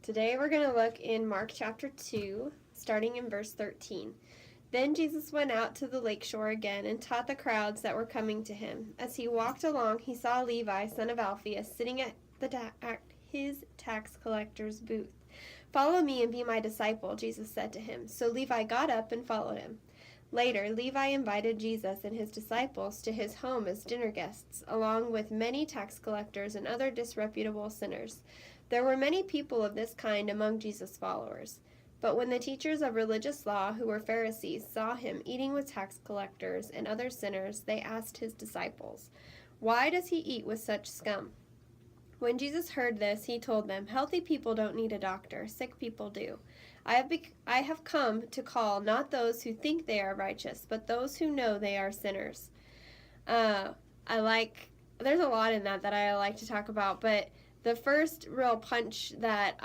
Today we're going to look in Mark chapter 2, starting in verse 13. Then Jesus went out to the lakeshore again and taught the crowds that were coming to him. As he walked along, he saw Levi, son of Alphaeus, sitting at his tax collector's booth. "Follow me and be my disciple," Jesus said to him. So Levi got up and followed him. Later, Levi invited Jesus and his disciples to his home as dinner guests, along with many tax collectors and other disreputable sinners. There were many people of this kind among Jesus' followers. But when the teachers of religious law, who were Pharisees, saw him eating with tax collectors and other sinners, they asked his disciples, "Why does he eat with such scum?" When Jesus heard this, he told them, "Healthy people don't need a doctor, sick people do. I have come to call not those who think they are righteous, but those who know they are sinners." There's a lot in that I like to talk about, but the first real punch that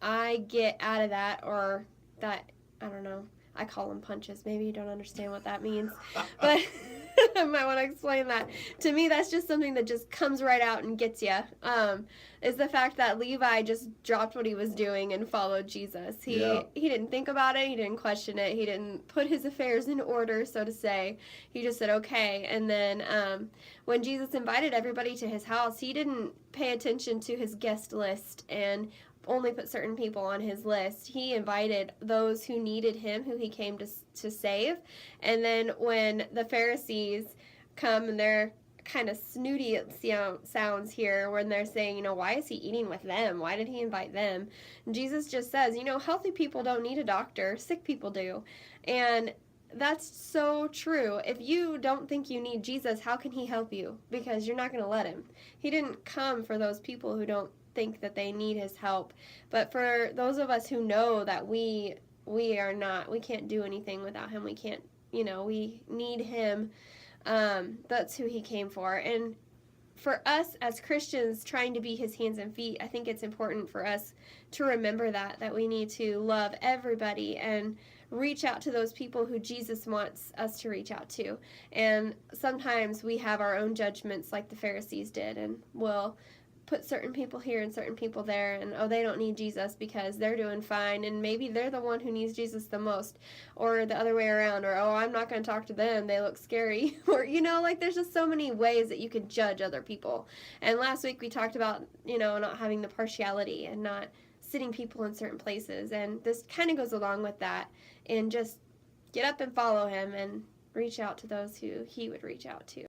I get out of that, or that, I don't know, I call them punches. Maybe you don't understand what that means, but I might want to explain that. To me, that's just something that just comes right out and gets you, is the fact that Levi just dropped what he was doing and followed Jesus. He didn't think about it. He didn't question it. He didn't put his affairs in order, so to say. He just said, okay. And then when Jesus invited everybody to his house, he didn't pay attention to his guest list and only put certain people on his list. He invited those who needed him, who he came to save. And then when the Pharisees come, and they're kind of snooty, it sounds here, when they're saying, why is he eating with them? Why did he invite them? And Jesus just says, healthy people don't need a doctor, sick people do. And that's so true. If you don't think you need Jesus, how can he help you? Because you're not going to let him. He didn't come for those people who don't think that they need his help, but for those of us who know that we can't do anything without him, we can't, we need him. That's who he came for. And for us as Christians trying to be his hands and feet, I think it's important for us to remember that we need to love everybody and reach out to those people who Jesus wants us to reach out to. And sometimes we have our own judgments like the Pharisees did, and we'll put certain people here and certain people there, and they don't need Jesus because they're doing fine, and maybe they're the one who needs Jesus the most, or the other way around, or I'm not going to talk to them, they look scary, or there's just so many ways that you could judge other people. And last week we talked about not having the partiality and not sitting people in certain places, and this kind of goes along with that, and just get up and follow him and reach out to those who he would reach out to.